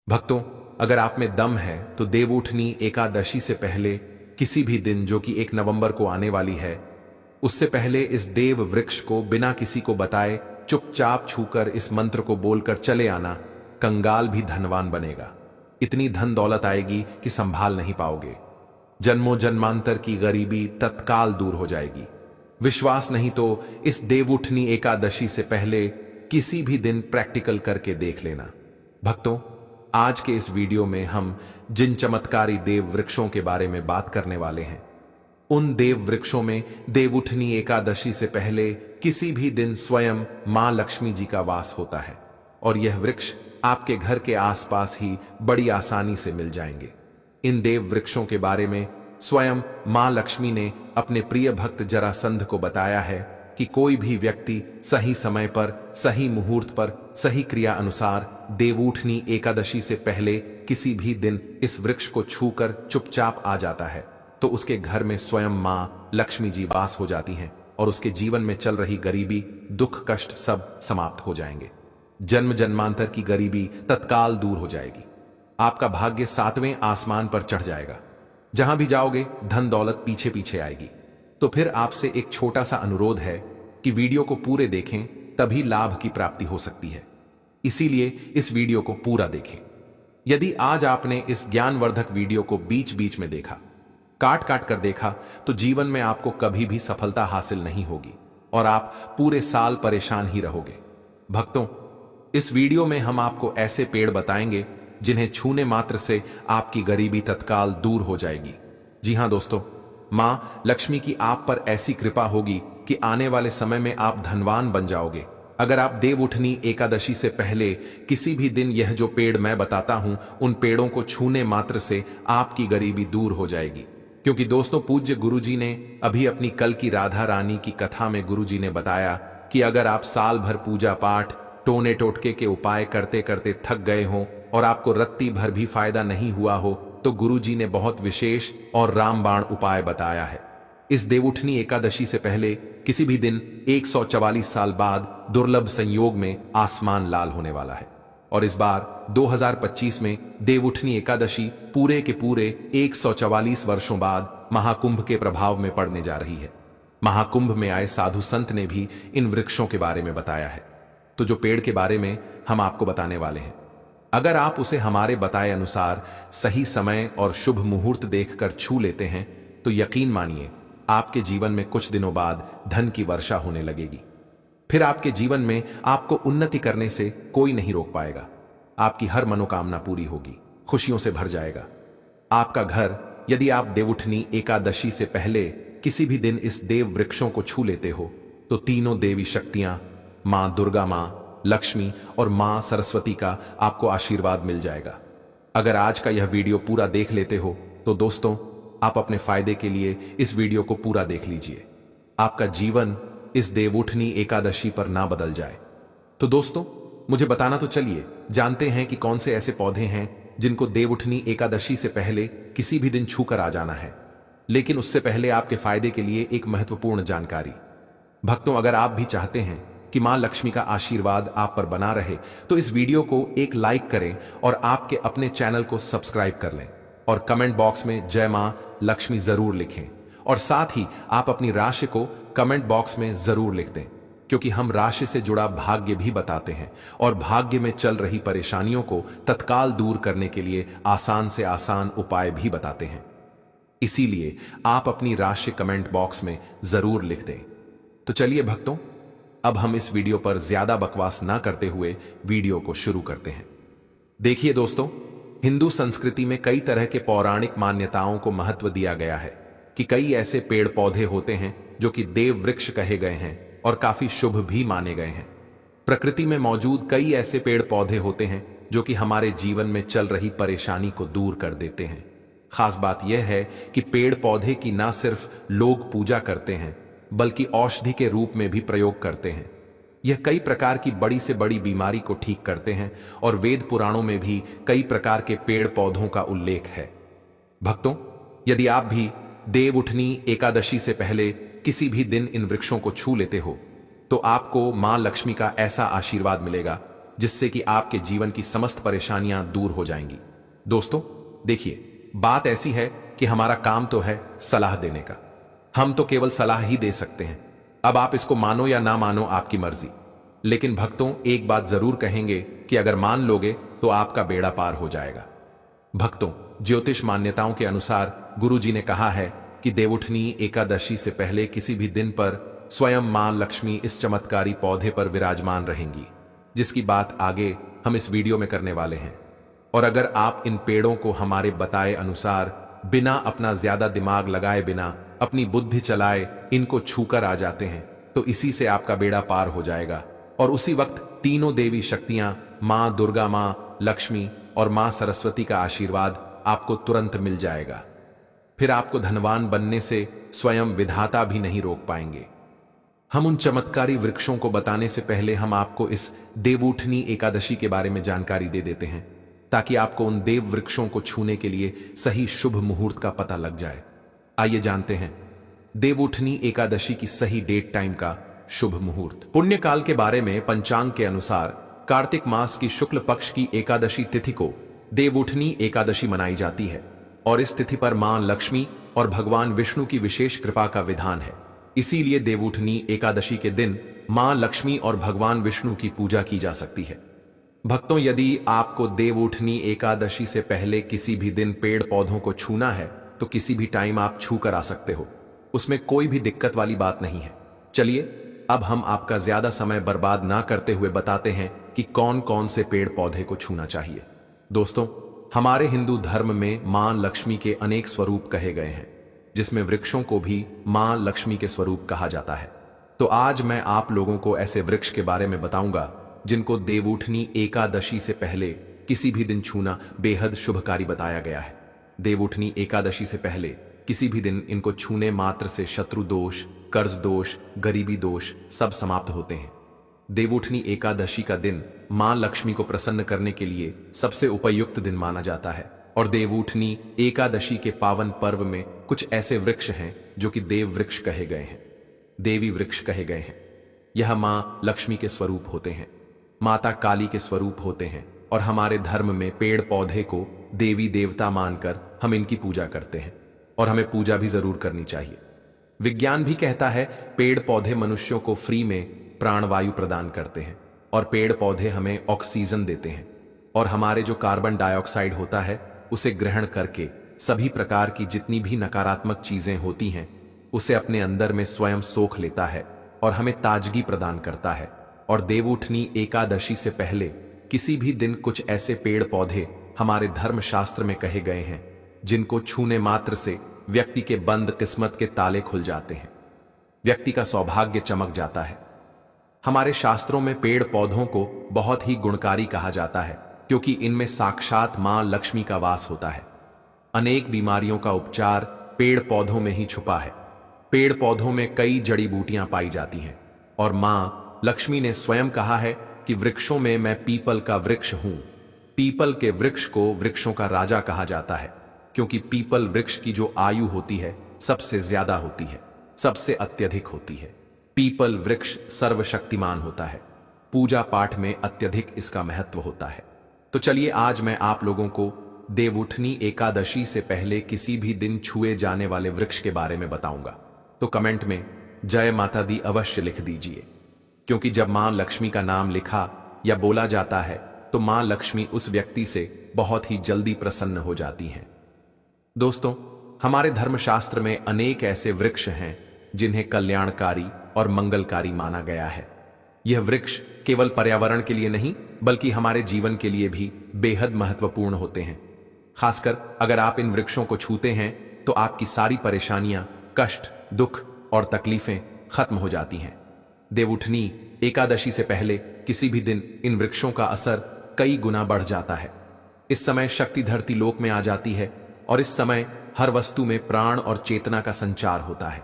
भक्तों, अगर आप में दम है तो देवउठनी एकादशी से पहले किसी भी दिन, जो कि 1 नवंबर को आने वाली है, उससे पहले इस देव वृक्ष को बिना किसी को बताए चुपचाप छूकर इस मंत्र को बोलकर चले आना। कंगाल भी धनवान बनेगा। इतनी धन दौलत आएगी कि संभाल नहीं पाओगे। जन्मों जन्मांतर की गरीबी तत्काल दूर हो जाएगी। विश्वास नहीं तो इस देवउठनी एकादशी से पहले किसी भी दिन प्रैक्टिकल करके देख लेना। भक्तों, आज के इस वीडियो में हम जिन चमत्कारी देव वृक्षों के बारे में बात करने वाले हैं, उन देव वृक्षों में देवउठनी एकादशी से पहले किसी भी दिन स्वयं मां लक्ष्मी जी का वास होता है और यह वृक्ष आपके घर के आसपास ही बड़ी आसानी से मिल जाएंगे। इन देव वृक्षों के बारे में स्वयं मां लक्ष्मी ने अपने प्रिय भक्त जरासंध को बताया है कि कोई भी व्यक्ति सही समय पर, सही मुहूर्त पर, सही क्रिया अनुसार देवउठनी एकादशी से पहले किसी भी दिन इस वृक्ष को छूकर चुपचाप आ जाता है तो उसके घर में स्वयं मां लक्ष्मी जी वास हो जाती हैं और उसके जीवन में चल रही गरीबी, दुख, कष्ट सब समाप्त हो जाएंगे। जन्म जन्मांतर की गरीबी तत्काल दूर हो जाएगी। आपका भाग्य 7वें आसमान पर चढ़ जाएगा। जहां भी जाओगे धन दौलत पीछे पीछे आएगी। तो फिर आपसे एक छोटा सा अनुरोध है कि वीडियो को पूरे देखें, तभी लाभ की प्राप्ति हो सकती है। इसीलिए इस वीडियो को पूरा देखें। यदि आज आपने इस ज्ञानवर्धक वीडियो को बीच बीच में देखा, काट काट कर देखा, तो जीवन में आपको कभी भी सफलता हासिल नहीं होगी और आप पूरे साल परेशान ही रहोगे। भक्तों, इस वीडियो में हम आपको ऐसे पेड़ बताएंगे जिन्हें छूने मात्र से आपकी गरीबी तत्काल दूर हो जाएगी। जी हां दोस्तों, मां लक्ष्मी की आप पर ऐसी कृपा होगी कि आने वाले समय में आप धनवान बन जाओगे। अगर आप देवउठनी एकादशी से पहले किसी भी दिन यह जो पेड़ मैं बताता हूं, उन पेड़ों को छूने मात्र से आपकी गरीबी दूर हो जाएगी। क्योंकि दोस्तों, पूज्य गुरुजी ने अभी अपनी कल की राधा रानी की कथा में गुरुजी ने बताया कि अगर आप साल भर पूजा पाठ, टोने टोटके के उपाय करते करते थक गए हो और आपको रत्ती भर भी फायदा नहीं हुआ हो, तो गुरुजी ने बहुत विशेष और रामबाण उपाय बताया है। इस देवउठनी एकादशी से पहले किसी भी दिन 144 साल बाद दुर्लभ संयोग में आसमान लाल होने वाला है और इस बार 2025 में देवउठनी एकादशी पूरे के पूरे 144 वर्षों बाद महाकुंभ के प्रभाव में पड़ने जा रही है। महाकुंभ में आए साधु संत ने भी इन वृक्षों के बारे में बताया है। तो जो पेड़ के बारे में हम आपको बताने वाले हैं, अगर आप उसे हमारे बताए अनुसार सही समय और शुभ मुहूर्त देखकर छू लेते हैं तो यकीन मानिए आपके जीवन में कुछ दिनों बाद धन की वर्षा होने लगेगी। फिर आपके जीवन में आपको उन्नति करने से कोई नहीं रोक पाएगा। आपकी हर मनोकामना पूरी होगी, खुशियों से भर जाएगा आपका घर। यदि आप देवउठनी एकादशी से पहले किसी भी दिन इस देव वृक्षों को छू लेते हो तो तीनों देवी शक्तियां, मां दुर्गा, मां लक्ष्मी और मां सरस्वती का आपको आशीर्वाद मिल जाएगा। अगर आज का यह वीडियो पूरा देख लेते हो तो दोस्तों, आप अपने फायदे के लिए इस वीडियो को पूरा देख लीजिए। आपका जीवन इस देवउठनी एकादशी पर ना बदल जाए। तो दोस्तों, मुझे बताना तो चलिए, जानते हैं कि कौन से ऐसे पौधे हैं जिनको देवउठनी एकादशी से पहले किसी भी दिन छूकर आ जाना है। लेकिन उससे पहले आपके फायदे के लिए एक महत्वपूर्ण जानकारी। भक्तों, अगर आप भी चाहते हैं कि मां लक्ष्मी का आशीर्वाद आप पर बना रहे तो इस वीडियो को एक लाइक करें और आपके अपने चैनल को सब्सक्राइब कर लें और कमेंट बॉक्स में जय मां लक्ष्मी जरूर लिखें और साथ ही आप अपनी राशि को कमेंट बॉक्स में जरूर लिख दें, क्योंकि हम राशि से जुड़ा भाग्य भी बताते हैं और भाग्य में चल रही परेशानियों को तत्काल दूर करने के लिए आसान से आसान उपाय भी बताते हैं। इसीलिए आप अपनी राशि कमेंट बॉक्स में जरूर लिख दें। तो चलिए भक्तों, अब हम इस वीडियो पर ज्यादा बकवास ना करते हुए वीडियो को शुरू करते हैं। देखिए दोस्तों, हिंदू संस्कृति में कई तरह के पौराणिक मान्यताओं को महत्व दिया गया है कि कई ऐसे पेड़ पौधे होते हैं जो कि देव वृक्ष कहे गए हैं और काफी शुभ भी माने गए हैं। प्रकृति में मौजूद कई ऐसे पेड़ पौधे होते हैं जो कि हमारे जीवन में चल रही परेशानी को दूर कर देते हैं। खास बात यह है कि पेड़ पौधे की ना सिर्फ लोग पूजा करते हैं बल्कि औषधि के रूप में भी प्रयोग करते हैं। यह कई प्रकार की बड़ी से बड़ी बीमारी को ठीक करते हैं और वेद पुराणों में भी कई प्रकार के पेड़ पौधों का उल्लेख है। भक्तों, यदि आप भी देवउठनी एकादशी से पहले किसी भी दिन इन वृक्षों को छू लेते हो तो आपको मां लक्ष्मी का ऐसा आशीर्वाद मिलेगा जिससे कि आपके जीवन की समस्त परेशानियां दूर हो जाएंगी। दोस्तों देखिए, बात ऐसी है कि हमारा काम तो है सलाह देने का, हम तो केवल सलाह ही दे सकते हैं। अब आप इसको मानो या ना मानो आपकी मर्जी, लेकिन भक्तों एक बात जरूर कहेंगे कि अगर मान लोगे तो आपका बेड़ा पार हो जाएगा। भक्तों, ज्योतिष मान्यताओं के अनुसार गुरुजी ने कहा है कि देवउठनी एकादशी से पहले किसी भी दिन पर स्वयं मां लक्ष्मी इस चमत्कारी पौधे पर विराजमान रहेंगी, जिसकी बात आगे हम इस वीडियो में करने वाले हैं। और अगर आप इन पेड़ों को हमारे बताए अनुसार बिना अपना ज्यादा दिमाग लगाए, बिना अपनी बुद्धि चलाए इनको छूकर आ जाते हैं, तो इसी से आपका बेड़ा पार हो जाएगा। और उसी वक्त तीनों देवी शक्तियां, मां दुर्गा, मां लक्ष्मी और मां सरस्वती का आशीर्वाद आपको तुरंत मिल जाएगा। फिर आपको धनवान बनने से स्वयं विधाता भी नहीं रोक पाएंगे। हम उन चमत्कारी वृक्षों को बताने से पहले हम आपको इस देवउठनी एकादशी के बारे में जानकारी दे देते हैं, ताकि आपको उन देव वृक्षों को छूने के लिए सही शुभ मुहूर्त का पता लग जाए। आइए जानते हैं देवउठनी एकादशी की सही डेट टाइम का शुभ मुहूर्त। पुण्यकाल के बारे में पंचांग के अनुसार कार्तिक मास की शुक्ल पक्ष की एकादशी तिथि को देवउठनी एकादशी मनाई जाती है, और इस तिथि पर मां लक्ष्मी और भगवान विष्णु की विशेष कृपा का विधान है। इसीलिए देवउठनी एकादशी के दिन मां लक्ष्मी और भगवान विष्णु की पूजा की जा सकती है। भक्तों, यदि आपको देवउठनी एकादशी से पहले किसी भी दिन पेड़ पौधों को छूना है तो किसी भी टाइम आप छू कर आ सकते हो, उसमें कोई भी दिक्कत वाली बात नहीं है। चलिए अब हम आपका ज्यादा समय बर्बाद ना करते हुए बताते हैं कि कौन कौन से पेड़ पौधे को छूना चाहिए। दोस्तों, हमारे हिंदू धर्म में मां लक्ष्मी के अनेक स्वरूप कहे गए हैं, जिसमें वृक्षों को भी मां लक्ष्मी के स्वरूप कहा जाता है। तो आज मैं आप लोगों को ऐसे वृक्ष के बारे में बताऊंगा जिनको देवउठनी एकादशी से पहले किसी भी दिन छूना बेहद शुभकारी बताया गया है। देवउठनी एकादशी से पहले किसी भी दिन इनको छूने मात्र से शत्रु दोष, कर्ज दोष, गरीबी दोष सब समाप्त होते हैं। देवउठनी एकादशी का दिन मां लक्ष्मी को प्रसन्न करने के लिए सबसे उपयुक्त दिन माना जाता है। और देवउठनी एकादशी के पावन पर्व में कुछ ऐसे वृक्ष हैं जो कि देव वृक्ष कहे गए हैं, देवी वृक्ष कहे गए हैं। यह मां लक्ष्मी के स्वरूप होते हैं, माता काली के स्वरूप होते हैं, और हमारे धर्म में पेड़ पौधे को देवी देवता मानकर हम इनकी पूजा करते हैं, और हमें पूजा भी जरूर करनी चाहिए। विज्ञान भी कहता है पेड़ पौधे मनुष्यों को फ्री में प्राणवायु प्रदान करते हैं, और पेड़ पौधे हमें ऑक्सीजन देते हैं, और हमारे जो कार्बन डाइऑक्साइड होता है उसे ग्रहण करके सभी प्रकार की जितनी भी नकारात्मक चीजें होती हैं उसे अपने अंदर में स्वयं सोख लेता है और हमें ताजगी प्रदान करता है। और देवउठनी एकादशी से पहले किसी भी दिन कुछ ऐसे पेड़ पौधे हमारे धर्मशास्त्र में कहे गए हैं जिनको छूने मात्र से व्यक्ति के बंद किस्मत के ताले खुल जाते हैं, व्यक्ति का सौभाग्य चमक जाता है। हमारे शास्त्रों में पेड़ पौधों को बहुत ही गुणकारी कहा जाता है, क्योंकि इनमें साक्षात मां लक्ष्मी का वास होता है। अनेक बीमारियों का उपचार पेड़ पौधों में ही छुपा है। पेड़ पौधों में कई जड़ी बूटियां पाई जाती हैं, और मां लक्ष्मी ने स्वयं कहा है कि वृक्षों में मैं पीपल का वृक्ष हूं। पीपल के वृक्ष को वृक्षों का राजा कहा जाता है, क्योंकि पीपल वृक्ष की जो आयु होती है सबसे ज्यादा होती है, सबसे अत्यधिक होती है। पीपल वृक्ष सर्वशक्तिमान होता है, पूजा पाठ में अत्यधिक इसका महत्व होता है। तो चलिए आज मैं आप लोगों को देवउठनी एकादशी से पहले किसी भी दिन छुए जाने वाले वृक्ष के बारे में बताऊंगा। तो कमेंट में जय माता दी अवश्य लिख दीजिए, क्योंकि जब मां लक्ष्मी का नाम लिखा या बोला जाता है तो मां लक्ष्मी उस व्यक्ति से बहुत ही जल्दी प्रसन्न हो जाती हैं। दोस्तों, हमारे धर्मशास्त्र में अनेक ऐसे वृक्ष हैं जिन्हें कल्याणकारी और मंगलकारी माना गया है। यह वृक्ष केवल पर्यावरण के लिए नहीं बल्कि हमारे जीवन के लिए भी बेहद महत्वपूर्ण होते हैं। खासकर अगर आप इन वृक्षों को छूते हैं तो आपकी सारी परेशानियां, कष्ट, दुख और तकलीफें खत्म हो जाती हैं। देवउठनी एकादशी से पहले किसी भी दिन इन वृक्षों का असर कई गुना बढ़ जाता है। इस समय शक्ति धरती लोक में आ जाती है, और इस समय हर वस्तु में प्राण और चेतना का संचार होता है।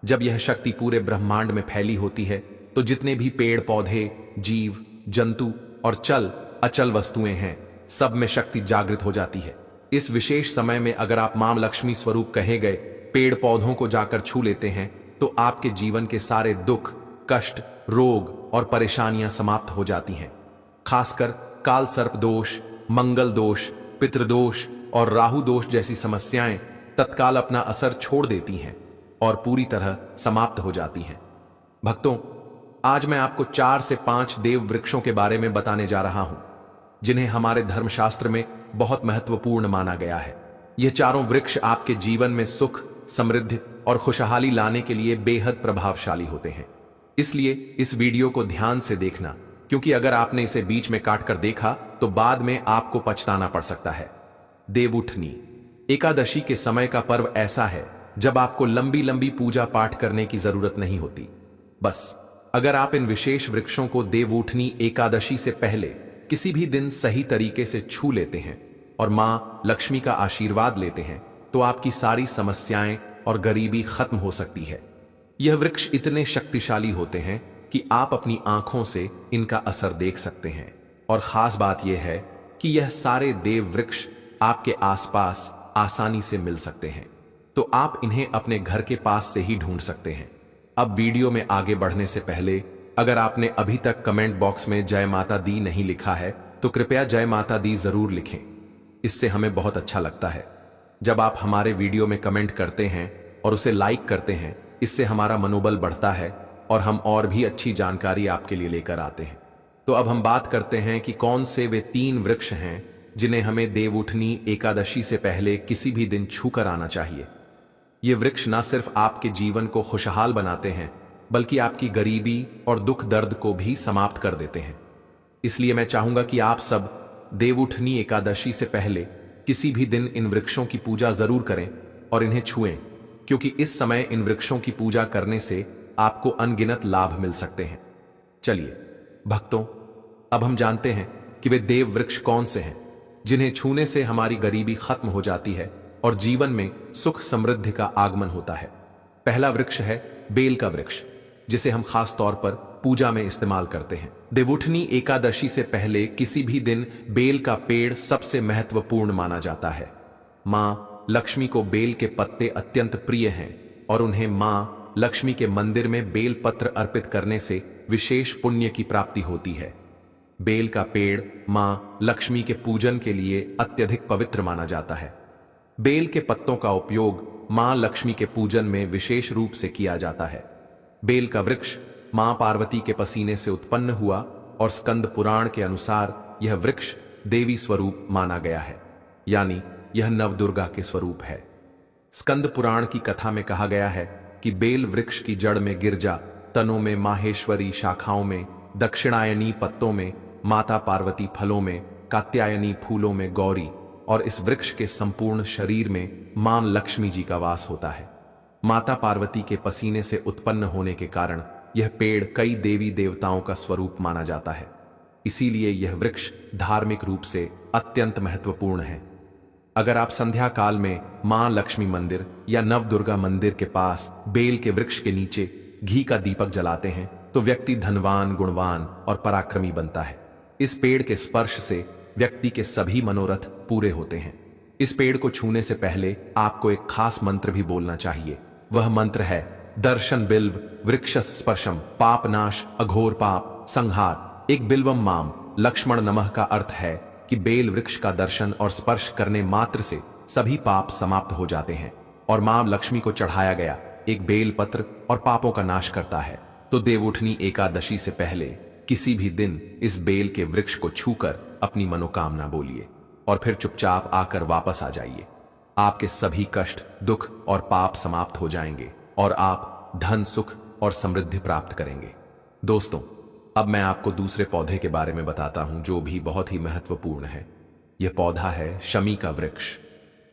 जब यह शक्ति पूरे ब्रह्मांड में फैली होती है तो जितने भी पेड़ पौधे, जीव जंतु और चल अचल वस्तुएं हैं, सब में शक्ति जागृत हो जाती है। इस विशेष समय में अगर आप मां लक्ष्मी स्वरूप कहे गए पेड़ पौधों को जाकर छू लेते हैं तो आपके जीवन के सारे दुख, कष्ट, रोग और परेशानियां समाप्त हो जाती हैं। खासकर काल सर्प दोष, मंगल दोष, पितृदोष और राहु दोष जैसी समस्याएं तत्काल अपना असर छोड़ देती हैं और पूरी तरह समाप्त हो जाती हैं। भक्तों, आज मैं आपको 4 से 5 देव वृक्षों के बारे में बताने जा रहा हूं, जिन्हें हमारे धर्मशास्त्र में बहुत महत्वपूर्ण माना गया है। ये चारों वृक्ष आपके जीवन में सुख, समृद्धि और खुशहाली लाने के लिए बेहद प्रभावशाली होते हैं। इसलिए इस वीडियो को ध्यान से देखना, क्योंकि अगर आपने इसे बीच में काट कर देखा तो बाद में आपको पछताना पड़ सकता है। देवउठनी एकादशी के समय का पर्व ऐसा है जब आपको लंबी लंबी पूजा पाठ करने की जरूरत नहीं होती। बस अगर आप इन विशेष वृक्षों को देवउठनी एकादशी से पहले किसी भी दिन सही तरीके से छू लेते हैं और मां लक्ष्मी का आशीर्वाद लेते हैं तो आपकी सारी समस्याएं और गरीबी खत्म हो सकती है। यह वृक्ष इतने शक्तिशाली होते हैं कि आप अपनी आंखों से इनका असर देख सकते हैं, और खास बात यह है कि यह सारे देव वृक्ष आपके आसपास आसानी से मिल सकते हैं, तो आप इन्हें अपने घर के पास से ही ढूंढ सकते हैं। अब वीडियो में आगे बढ़ने से पहले अगर आपने अभी तक कमेंट बॉक्स में जय माता दी नहीं लिखा है तो कृपया जय माता दी जरूर लिखें। इससे हमें बहुत अच्छा लगता है जब आप हमारे वीडियो में कमेंट करते हैं और उसे लाइक करते हैं। इससे हमारा मनोबल बढ़ता है और हम और भी अच्छी जानकारी आपके लिए लेकर आते हैं। तो अब हम बात करते हैं कि कौन से वे 3 वृक्ष हैं जिन्हें हमें देवउठनी एकादशी से पहले किसी भी दिन छू कर आना चाहिए। ये वृक्ष न सिर्फ आपके जीवन को खुशहाल बनाते हैं बल्कि आपकी गरीबी और दुख दर्द को भी समाप्त कर देते हैं। इसलिए मैं चाहूंगा कि आप सब देवउठनी एकादशी से पहले किसी भी दिन इन वृक्षों की पूजा जरूर करें और इन्हें छुएं, क्योंकि इस समय इन वृक्षों की पूजा करने से आपको अनगिनत लाभ मिल सकते हैं। चलिए भक्तों, अब हम जानते हैं कि वे देव वृक्ष कौन से हैं जिन्हें छूने से हमारी गरीबी खत्म हो जाती है और जीवन में सुख समृद्धि का आगमन होता है। पहला वृक्ष है बेल का वृक्ष, जिसे हम खास तौर पर पूजा में इस्तेमाल करते हैं। देवउठनी एकादशी से पहले किसी भी दिन बेल का पेड़ सबसे महत्वपूर्ण माना जाता है। मां लक्ष्मी को बेल के पत्ते अत्यंत प्रिय हैं और उन्हें मां लक्ष्मी के मंदिर में बेल पत्र अर्पित करने से विशेष पुण्य की प्राप्ति होती है। बेल का पेड़ मां लक्ष्मी के पूजन के लिए अत्यधिक पवित्र माना जाता है। बेल के पत्तों का उपयोग मां लक्ष्मी के पूजन में विशेष रूप से किया जाता है। बेल का वृक्ष मां पार्वती के पसीने से उत्पन्न हुआ और स्कंद पुराण के अनुसार यह वृक्ष देवी स्वरूप माना गया है, यानी यह नवदुर्गा के स्वरूप है। स्कंद पुराण की कथा में कहा गया है कि बेल वृक्ष की जड़ में गिरजा, तनों में माहेश्वरी, शाखाओं में दक्षिणायनी, पत्तों में माता पार्वती, फलों में कात्यायनी, फूलों में गौरी, और इस वृक्ष के संपूर्ण शरीर में मां लक्ष्मी जी का वास होता है। माता पार्वती के पसीने से उत्पन्न होने के कारण यह पेड़ कई देवी देवताओं का स्वरूप माना जाता है। इसीलिए यह वृक्ष धार्मिक रूप से अत्यंत महत्वपूर्ण है। अगर आप संध्या काल में मां लक्ष्मी मंदिर या नवदुर्गा मंदिर के पास बेल के वृक्ष के नीचे घी का दीपक जलाते हैं तो व्यक्ति धनवान, गुणवान और पराक्रमी बनता है। इस पेड़ के स्पर्श से व्यक्ति के सभी मनोरथ पूरे होते हैं। इस पेड़ को छूने से पहले आपको एक खास मंत्र भी बोलना चाहिए। वह मंत्र है दर्शन बिल्व वृक्षस स्पर्शम पापनाश अघोर पाप संहार एक बिल्वम माम लक्ष्मण नमः का अर्थ है कि बेल वृक्ष का दर्शन और स्पर्श करने मात्र से सभी पाप समाप्त हो जाते हैं और मां लक्ष्मी को चढ़ाया गया एक बेल पत्र और पापों का नाश करता है। तो देवउठनी एकादशी से पहले किसी भी दिन इस बेल के वृक्ष को छूकर अपनी मनोकामना बोलिए और फिर चुपचाप आकर वापस आ जाइए। आपके सभी कष्ट, दुख और पाप समाप्त हो जाएंगे और आप धन, सुख और समृद्धि प्राप्त करेंगे। दोस्तों, अब मैं आपको दूसरे पौधे के बारे में बताता हूं जो भी बहुत ही महत्वपूर्ण है। यह पौधा है शमी का वृक्ष।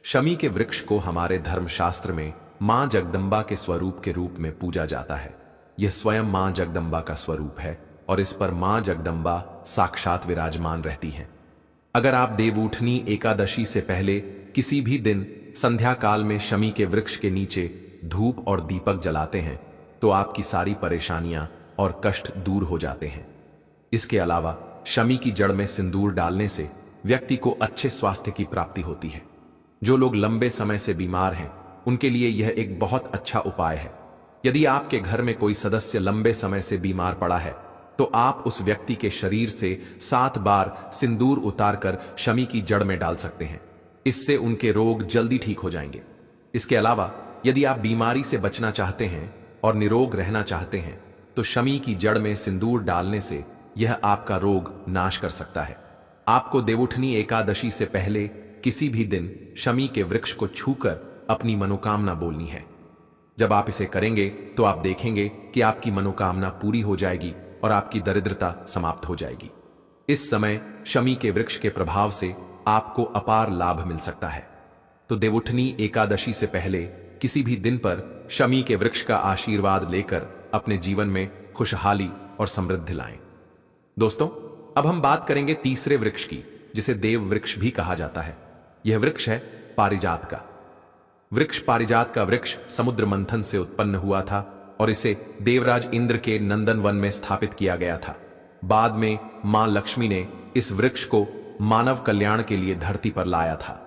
शमी के वृक्ष को हमारे धर्मशास्त्र में मां जगदम्बा के स्वरूप के रूप में पूजा जाता है। यह स्वयं मां जगदम्बा का स्वरूप है और इस पर मां जगदम्बा साक्षात विराजमान रहती हैं। अगर आप देवउठनी एकादशी से पहले किसी भी दिन संध्या काल में शमी के वृक्ष के नीचे धूप और दीपक जलाते हैं तो आपकी सारी परेशानियां और कष्ट दूर हो जाते हैं। इसके अलावा शमी की जड़ में सिंदूर डालने से व्यक्ति को अच्छे स्वास्थ्य की प्राप्ति होती है। जो लोग लंबे समय से बीमार हैं उनके लिए यह एक बहुत अच्छा उपाय है। यदि आपके घर में कोई सदस्य लंबे समय से बीमार पड़ा है तो आप उस व्यक्ति के शरीर से 7 बार सिंदूर उतारकर शमी की जड़ में डाल सकते हैं। इससे उनके रोग जल्दी ठीक हो जाएंगे। इसके अलावा यदि आप बीमारी से बचना चाहते हैं और निरोग रहना चाहते हैं तो शमी की जड़ में सिंदूर डालने से यह आपका रोग नाश कर सकता है। आपको देवउठनी एकादशी से पहले किसी भी दिन शमी के वृक्ष को छूकर अपनी मनोकामना बोलनी है। जब आप इसे करेंगे तो आप देखेंगे कि आपकी मनोकामना पूरी हो जाएगी और आपकी दरिद्रता समाप्त हो जाएगी। इस समय शमी के वृक्ष के प्रभाव से आपको अपार लाभ मिल सकता है। तो देवउठनी एकादशी से पहले किसी भी दिन पर शमी के वृक्ष का आशीर्वाद लेकर अपने जीवन में खुशहाली और समृद्धि लाएं। दोस्तों, अब हम बात करेंगे तीसरे वृक्ष की, जिसे देव वृक्ष भी कहा जाता है। यह वृक्ष है पारिजात का वृक्ष। पारिजात का वृक्ष समुद्र मंथन से उत्पन्न हुआ था और इसे देवराज इंद्र के नंदन वन में स्थापित किया गया था। बाद में मां लक्ष्मी ने इस वृक्ष को मानव कल्याण के लिए धरती पर लाया था।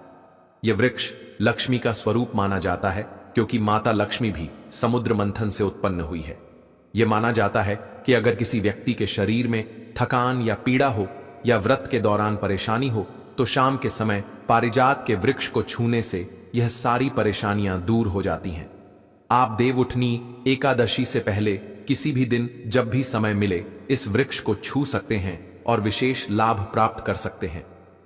यह वृक्ष लक्ष्मी का स्वरूप माना जाता है क्योंकि माता लक्ष्मी भी समुद्र मंथन से उत्पन्न हुई है। यह माना जाता है कि अगर किसी व्यक्ति के शरीर में थकान या पीड़ा हो या व्रत के दौरान परेशानी हो तो शाम के समय पारिजात के वृक्ष को छूने से यह सारी परेशानियां दूर हो जाती हैं। आप देवउठनी एकादशी से पहले किसी भी दिन जब भी समय मिले इस वृक्ष को छू सकते हैं और विशेष लाभ प्राप्त कर सकते हैं।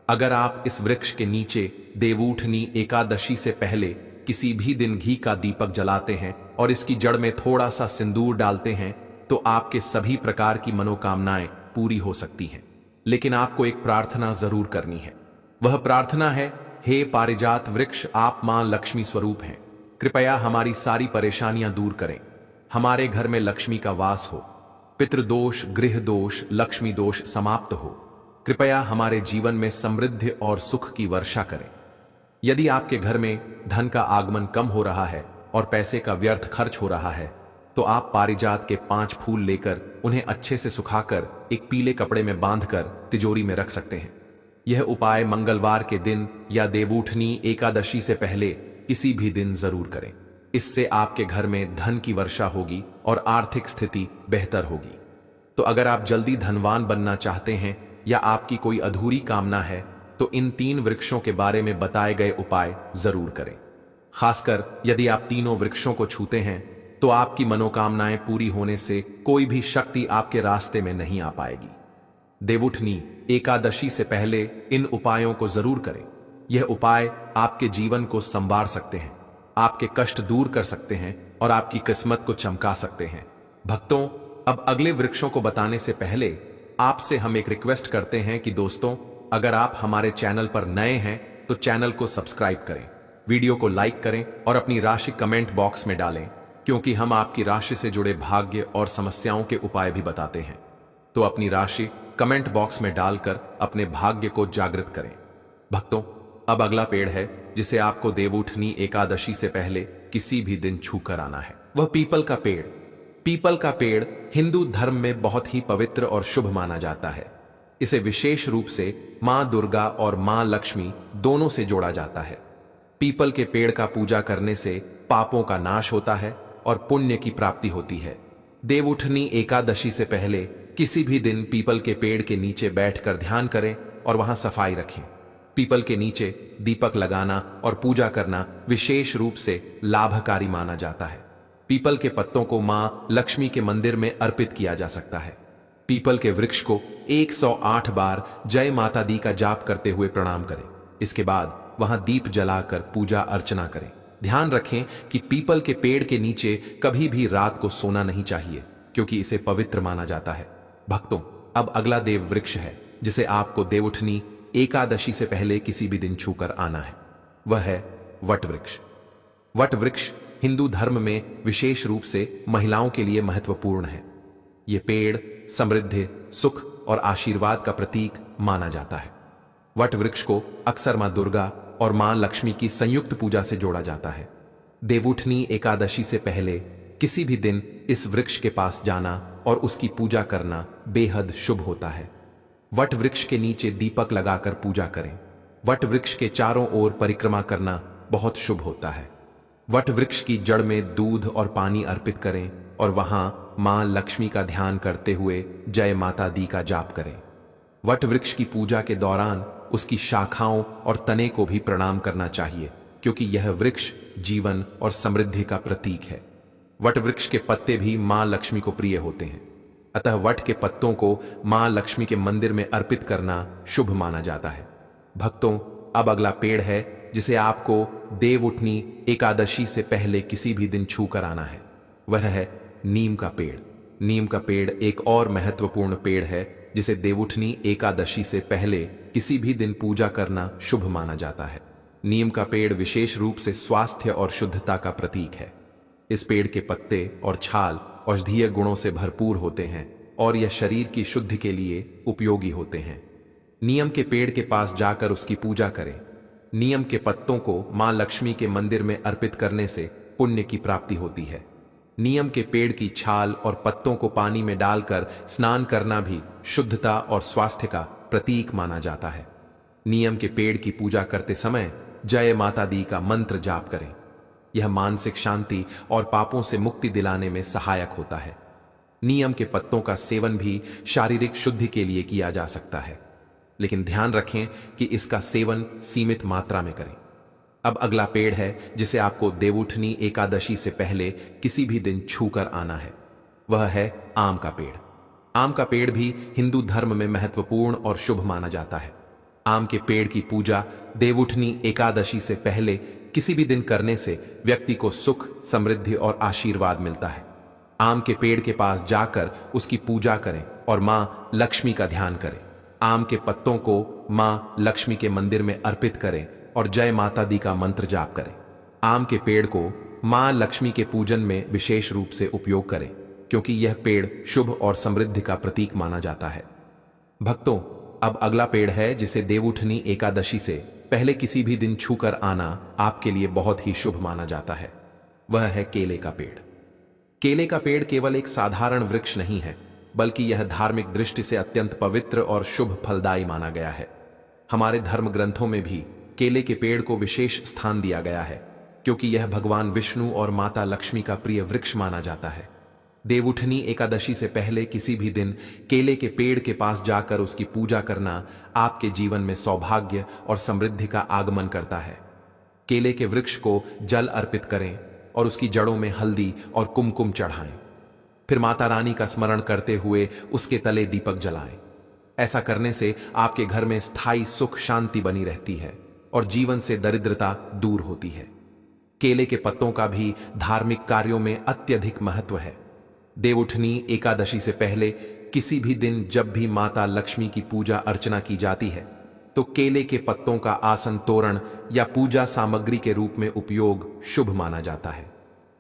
अगर आप इस वृक्ष के नीचे देवउठनी एकादशी से पहले किसी भी दिन घी का दीपक जलाते हैं और इसकी जड़ में थोड़ा सा सिंदूर डालते हैं तो आपके सभी प्रकार की मनोकामनाएं पूरी हो सकती हैं। लेकिन आपको एक प्रार्थना जरूर करनी है। वह प्रार्थना है, हे पारिजात वृक्ष, आप मां लक्ष्मी स्वरूप हैं, कृपया हमारी सारी परेशानियां दूर करें। हमारे घर में लक्ष्मी का वास हो, पितृदोष, गृह दोष, लक्ष्मी दोष समाप्त हो। कृपया हमारे जीवन में समृद्धि और सुख की वर्षा करें। यदि आपके घर में धन का आगमन कम हो रहा है और पैसे का व्यर्थ खर्च हो रहा है तो आप पारिजात के 5 फूल लेकर उन्हें अच्छे से सुखाकर एक पीले कपड़े में बांधकर तिजोरी में रख सकते हैं। यह उपाय मंगलवार के दिन या देवउठनी एकादशी से पहले किसी भी दिन जरूर करें। इससे आपके घर में धन की वर्षा होगी और आर्थिक स्थिति बेहतर होगी। तो अगर आप जल्दी धनवान बनना चाहते हैं या आपकी कोई अधूरी कामना है तो इन 3 वृक्षों के बारे में बताए गए उपाय जरूर करें। खासकर यदि आप तीनों वृक्षों को छूते हैं तो आपकी मनोकामनाएं पूरी होने से कोई भी शक्ति आपके रास्ते में नहीं आ पाएगी। देवउठनी एकादशी से पहले इन उपायों को जरूर करें। यह उपाय आपके जीवन को संवार सकते हैं, आपके कष्ट दूर कर सकते हैं और आपकी किस्मत को चमका सकते हैं। भक्तों, अब अगले वृक्षों को बताने से पहले आपसे हम एक रिक्वेस्ट करते हैं कि दोस्तों, अगर आप हमारे चैनल पर नए हैं तो चैनल को सब्सक्राइब करें, वीडियो को लाइक करें और अपनी राशि कमेंट बॉक्स में डालें, क्योंकि हम आपकी राशि से जुड़े भाग्य और समस्याओं के उपाय भी बताते हैं। तो अपनी राशि कमेंट बॉक्स में डालकर अपने भाग्य को जागृत करें। भक्तों, अब अगला पेड़ है जिसे आपको देवउठनी एकादशी से पहले किसी भी दिन छूकर आना है। वह पीपल का पेड़। पीपल का पेड़ हिंदू धर्म में बहुत ही पवित्र और शुभ माना जाता है। इसे विशेष रूप से मां दुर्गा और मां लक्ष्मी दोनों से जोड़ा जाता है। पीपल के पेड़ का पूजा करने से पापों का नाश होता है और पुण्य की प्राप्ति होती है। देवउठनी एकादशी से पहले किसी भी दिन पीपल के पेड़ के नीचे बैठकर ध्यान करें और वहां सफाई रखें। पीपल के नीचे दीपक लगाना और पूजा करना विशेष रूप से लाभकारी माना जाता है। पीपल के पत्तों को मां लक्ष्मी के मंदिर में अर्पित किया जा सकता है। पीपल के वृक्ष को 108 बार जय माता दी का जाप करते हुए प्रणाम करें। इसके बाद वहां दीप जलाकर पूजा अर्चना करें। ध्यान रखें कि पीपल के पेड़ के नीचे कभी भी रात को सोना नहीं चाहिए, क्योंकि इसे पवित्र माना जाता है। भक्तों, अब अगला देव वृक्ष है जिसे आपको देवउठनी एकादशी से पहले किसी भी दिन छूकर आना है। वह है वट वृक्ष। वट वृक्ष हिंदू धर्म में विशेष रूप से महिलाओं के लिए महत्वपूर्ण है। यह पेड़ समृद्धि, सुख और आशीर्वाद का प्रतीक माना जाता है। वट वृक्ष को अक्सर मां दुर्गा और मां लक्ष्मी की संयुक्त पूजा से जोड़ा जाता है। देवउठनी एकादशी से पहले किसी भी दिन इस वृक्ष के पास जाना और उसकी पूजा करना बेहद शुभ होता है। वट वृक्ष के नीचे दीपक लगाकर पूजा करें। वट वृक्ष के चारों ओर परिक्रमा करना बहुत शुभ होता है। वट वृक्ष की जड़ में दूध और पानी अर्पित करें और वहां मां लक्ष्मी का ध्यान करते हुए जय माता दी का जाप करें। वट वृक्ष की पूजा के दौरान उसकी शाखाओं और तने को भी प्रणाम करना चाहिए, क्योंकि यह वृक्ष जीवन और समृद्धि का प्रतीक है। वट वृक्ष के पत्ते भी मां लक्ष्मी को प्रिय होते हैं, अतः वट के पत्तों को मां लक्ष्मी के मंदिर में अर्पित करना शुभ माना जाता है। भक्तों, अब अगला पेड़ है जिसे आपको देवउठनी एकादशी से पहले किसी भी दिन छू कर आना है। वह है नीम का पेड़। नीम का पेड़ एक और महत्वपूर्ण पेड़ है जिसे देवउठनी एकादशी से पहले किसी भी दिन पूजा करना शुभ माना जाता है। नीम का पेड़ विशेष रूप से स्वास्थ्य और शुद्धता का प्रतीक है। इस पेड़ के पत्ते और छाल औषधीय गुणों से भरपूर होते हैं और यह शरीर की शुद्धि के लिए उपयोगी होते हैं। नीम के पेड़ के पास जाकर उसकी पूजा करें। नीम के पत्तों को मां लक्ष्मी के मंदिर में अर्पित करने से पुण्य की प्राप्ति होती है। नीम के पेड़ की छाल और पत्तों को पानी में डालकर स्नान करना भी शुद्धता और स्वास्थ्य का प्रतीक माना जाता है। नीम के पेड़ की पूजा करते समय जय माता दी का मंत्र जाप करें। यह मानसिक शांति और पापों से मुक्ति दिलाने में सहायक होता है। नीम के पत्तों का सेवन भी शारीरिक शुद्धि के लिए किया जा सकता है, लेकिन ध्यान रखें कि इसका सेवन सीमित मात्रा में करें। अब अगला पेड़ है जिसे आपको देवउठनी एकादशी से पहले किसी भी दिन छूकर आना है। वह है आम का पेड़। आम का पेड़ भी हिंदू धर्म में महत्वपूर्ण और शुभ माना जाता है। आम के पेड़ की पूजा देवउठनी एकादशी से पहले किसी भी दिन करने से व्यक्ति को सुख, समृद्धि और आशीर्वाद मिलता है। आम के पेड़ के पास जाकर उसकी पूजा करें और मां लक्ष्मी का ध्यान करें। आम के पत्तों को मां लक्ष्मी के मंदिर में अर्पित करें और जय माता दी का मंत्र जाप करें। आम के पेड़ को मां लक्ष्मी के पूजन में विशेष रूप से उपयोग करें, क्योंकि यह पेड़ शुभ और समृद्धि का प्रतीक माना जाता है। भक्तों, अब अगला पेड़ है जिसे देवउठनी एकादशी से पहले किसी भी दिन छूकर आना आपके लिए बहुत ही शुभ माना जाता है। वह है केले का पेड़। केले का पेड़ केवल एक साधारण वृक्ष नहीं है, बल्कि यह धार्मिक दृष्टि से अत्यंत पवित्र और शुभ फलदायी माना गया है। हमारे धर्म ग्रंथों में भी केले के पेड़ को विशेष स्थान दिया गया है, क्योंकि यह भगवान विष्णु और माता लक्ष्मी का प्रिय वृक्ष माना जाता है। देवउठनी एकादशी से पहले किसी भी दिन केले के पेड़ के पास जाकर उसकी पूजा करना आपके जीवन में सौभाग्य और समृद्धि का आगमन करता है। केले के वृक्ष को जल अर्पित करें और उसकी जड़ों में हल्दी और कुमकुम चढ़ाएं। फिर माता रानी का स्मरण करते हुए उसके तले दीपक जलाएं। ऐसा करने से आपके घर में स्थायी सुख शांति बनी रहती है और जीवन से दरिद्रता दूर होती है। केले के पत्तों का भी धार्मिक कार्यों में अत्यधिक महत्व है। देवउठनी एकादशी से पहले किसी भी दिन जब भी माता लक्ष्मी की पूजा अर्चना की जाती है, तो केले के पत्तों का आसन, तोरण या पूजा सामग्री के रूप में उपयोग शुभ माना जाता है।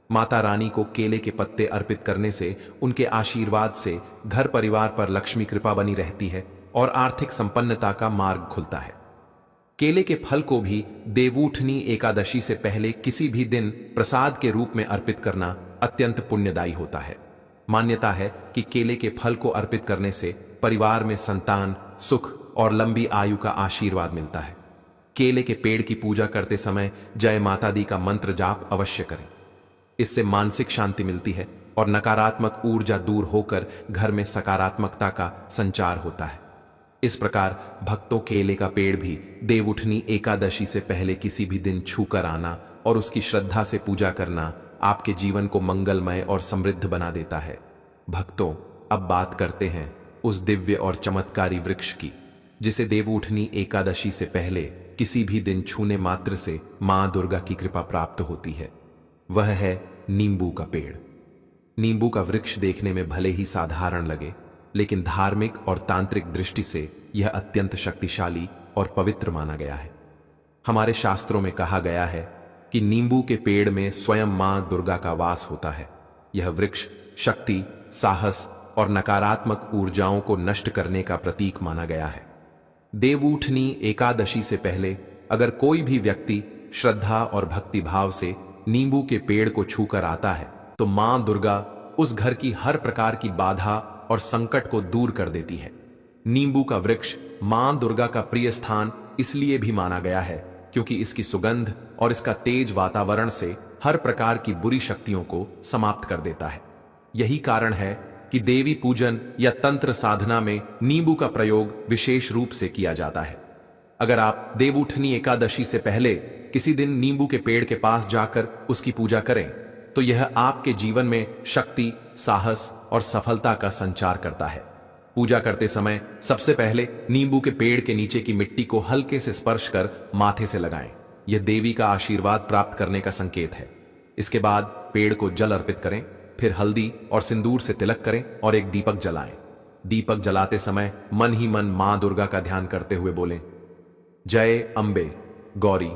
माता रानी को केले के पत्ते अर्पित करने से उनके आशीर्वाद से घर परिवार पर लक्ष्मी कृपा बनी रहती है और आर्थिक संपन्नता का मार्ग खुलता है। केले के फल को भी देवउठनी एकादशी से पहले किसी भी दिन प्रसाद के रूप में अर्पित करना अत्यंत पुण्यदायी होता है। मान्यता है कि केले के फल को अर्पित करने से परिवार में संतान, सुख और लंबी आयु का आशीर्वाद मिलता है। केले के पेड़ की पूजा करते समय जय माता दी का मंत्र जाप अवश्य करें। इससे मानसिक शांति मिलती है और नकारात्मक ऊर्जा दूर होकर घर में सकारात्मकता का संचार होता है। इस प्रकार भक्तों, केले का पेड़ भी देवउठनी एकादशी से पहले किसी भी दिन छूकर आना और उसकी श्रद्धा से पूजा करना आपके जीवन को मंगलमय और समृद्ध बना देता है। भक्तों, अब बात करते हैं उस दिव्य और चमत्कारी वृक्ष की जिसे देवउठनी एकादशी से पहले किसी भी दिन छूने मात्र से मां दुर्गा की कृपा प्राप्त होती है। वह है नींबू का पेड़। नींबू का वृक्ष देखने में भले ही साधारण लगे, लेकिन धार्मिक और तांत्रिक दृष्टि से यह अत्यंत शक्तिशाली और पवित्र माना गया है। हमारे शास्त्रों में कहा गया है कि नींबू के पेड़ में स्वयं मां दुर्गा का वास होता है। यह वृक्ष शक्ति, साहस और नकारात्मक ऊर्जाओं को नष्ट करने का प्रतीक माना गया है। देवउठनी एकादशी से पहले अगर कोई भी व्यक्ति श्रद्धा और भक्ति भाव से नींबू के पेड़ को छूकर आता है, तो मां दुर्गा उस घर की हर प्रकार की बाधा और संकट को दूर कर देती है। नींबू का वृक्ष मां दुर्गा का प्रिय स्थान इसलिए भी माना गया है क्योंकि इसकी सुगंध और इसका तेज वातावरण से हर प्रकार की बुरी शक्तियों को समाप्त कर देता है। यही कारण है कि देवी पूजन या तंत्र साधना में नींबू का प्रयोग विशेष रूप से किया जाता है। अगर आप देवउठनी एकादशी से पहले किसी दिन नींबू के पेड़ के पास जाकर उसकी पूजा करें तो यह आपके जीवन में शक्ति, साहस और सफलता का संचार करता है। पूजा करते समय सबसे पहले नींबू के पेड़ के नीचे की मिट्टी को हल्के से स्पर्श कर माथे से लगाएं। यह देवी का आशीर्वाद प्राप्त करने का संकेत है। इसके बाद पेड़ को जल अर्पित करें, फिर हल्दी और सिंदूर से तिलक करें और एक दीपक जलाएं। दीपक जलाते समय मन ही मन मां दुर्गा का ध्यान करते हुए बोलें, जय अंबे गौरी,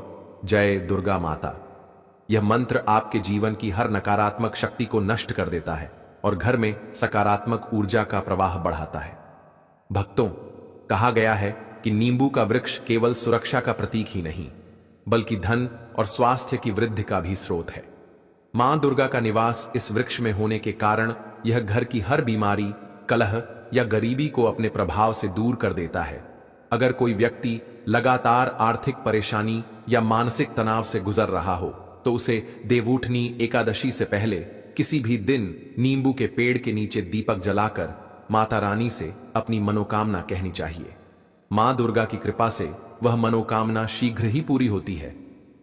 जय दुर्गा माता। यह मंत्र आपके जीवन की हर नकारात्मक शक्ति को नष्ट कर देता है और घर में सकारात्मक ऊर्जा का प्रवाह बढ़ाता है। भक्तों, कहा गया है कि नींबू का वृक्ष केवल सुरक्षा का प्रतीक ही नहीं बल्कि धन और स्वास्थ्य की वृद्धि का भी स्रोत है। मां दुर्गा का निवास इस वृक्ष में होने के कारण यह घर की हर बीमारी, कलह या गरीबी को अपने प्रभाव से दूर कर देता है। अगर कोई व्यक्ति लगातार आर्थिक परेशानी या मानसिक तनाव से गुजर रहा हो तो उसे देवउठनी एकादशी से पहले किसी भी दिन नींबू के पेड़ के नीचे दीपक जलाकर माता रानी से अपनी मनोकामना कहनी चाहिए। मां दुर्गा की कृपा से वह मनोकामना शीघ्र ही पूरी होती है।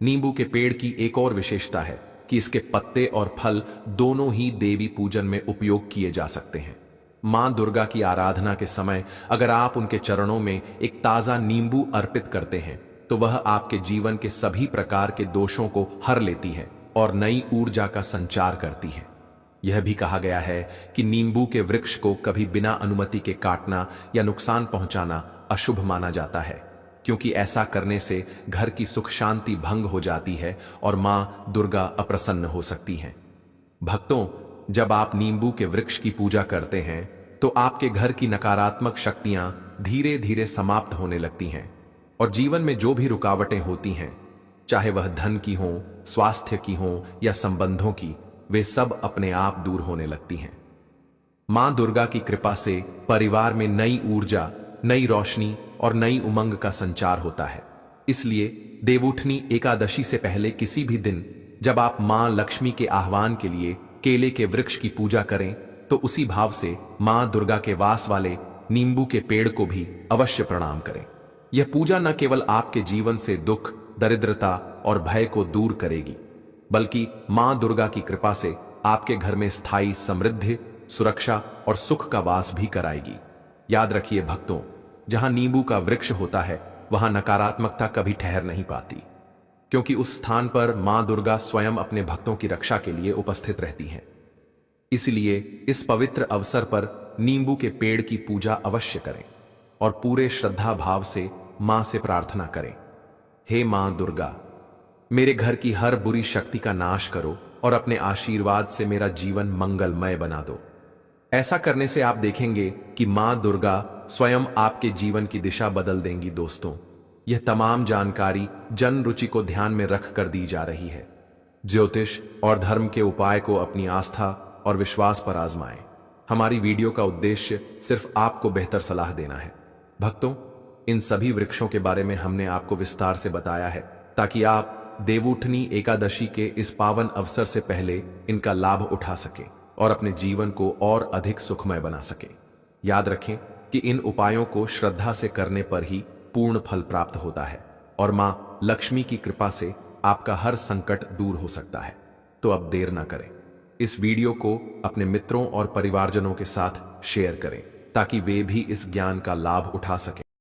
नींबू के पेड़ की एक और विशेषता है कि इसके पत्ते और फल दोनों ही देवी पूजन में उपयोग किए जा सकते हैं। मां दुर्गा की आराधना के समय अगर आप उनके चरणों में एक ताजा नींबू अर्पित करते हैं तो वह आपके जीवन के सभी प्रकार के दोषों को हर लेती है और नई ऊर्जा का संचार करती है। यह भी कहा गया है कि नींबू के वृक्ष को कभी बिना अनुमति के काटना या नुकसान पहुंचाना अशुभ माना जाता है, क्योंकि ऐसा करने से घर की सुख शांति भंग हो जाती है और मां दुर्गा अप्रसन्न हो सकती हैं। भक्तों, जब आप नींबू के वृक्ष की पूजा करते हैं तो आपके घर की नकारात्मक शक्तियां धीरे धीरे समाप्त होने लगती हैं और जीवन में जो भी रुकावटें होती हैं, चाहे वह धन की हों, स्वास्थ्य की हों या संबंधों की, वे सब अपने आप दूर होने लगती हैं। मां दुर्गा की कृपा से परिवार में नई ऊर्जा, नई रोशनी और नई उमंग का संचार होता है। इसलिए देवउठनी एकादशी से पहले किसी भी दिन जब आप मां लक्ष्मी के आह्वान के लिए केले के वृक्ष की पूजा करें तो उसी भाव से मां दुर्गा के वास वाले नींबू के पेड़ को भी अवश्य प्रणाम करें। यह पूजा न केवल आपके जीवन से दुख, दरिद्रता और भय को दूर करेगी बल्कि मां दुर्गा की कृपा से आपके घर में स्थायी समृद्धि, सुरक्षा और सुख का वास भी कराएगी। याद रखिए भक्तों, जहां नींबू का वृक्ष होता है वहां नकारात्मकता कभी ठहर नहीं पाती, क्योंकि उस स्थान पर मां दुर्गा स्वयं अपने भक्तों की रक्षा के लिए उपस्थित रहती हैं। इसलिए इस पवित्र अवसर पर नींबू के पेड़ की पूजा अवश्य करें और पूरे श्रद्धा भाव से मां से प्रार्थना करें, हे मां दुर्गा, मेरे घर की हर बुरी शक्ति का नाश करो और अपने आशीर्वाद से मेरा जीवन मंगलमय बना दो। ऐसा करने से आप देखेंगे कि मां दुर्गा स्वयं आपके जीवन की दिशा बदल देंगी। दोस्तों, यह तमाम जानकारी जन रुचि को ध्यान में रख कर दी जा रही है। ज्योतिष और धर्म के उपाय को अपनी आस्था और विश्वास पर आजमाएं। हमारी वीडियो का उद्देश्य सिर्फ आपको बेहतर सलाह देना है। भक्तों, इन सभी वृक्षों के बारे में हमने आपको विस्तार से बताया है ताकि आप देवउठनी एकादशी के इस पावन अवसर से पहले इनका लाभ उठा सकें और अपने जीवन को और अधिक सुखमय बना सकें। याद रखें कि इन उपायों को श्रद्धा से करने पर ही पूर्ण फल प्राप्त होता है और मां लक्ष्मी की कृपा से आपका हर संकट दूर हो सकता है। तो अब देर ना करें, इस वीडियो को अपने मित्रों और परिवारजनों के साथ शेयर करें ताकि वे भी इस ज्ञान का लाभ उठा सकें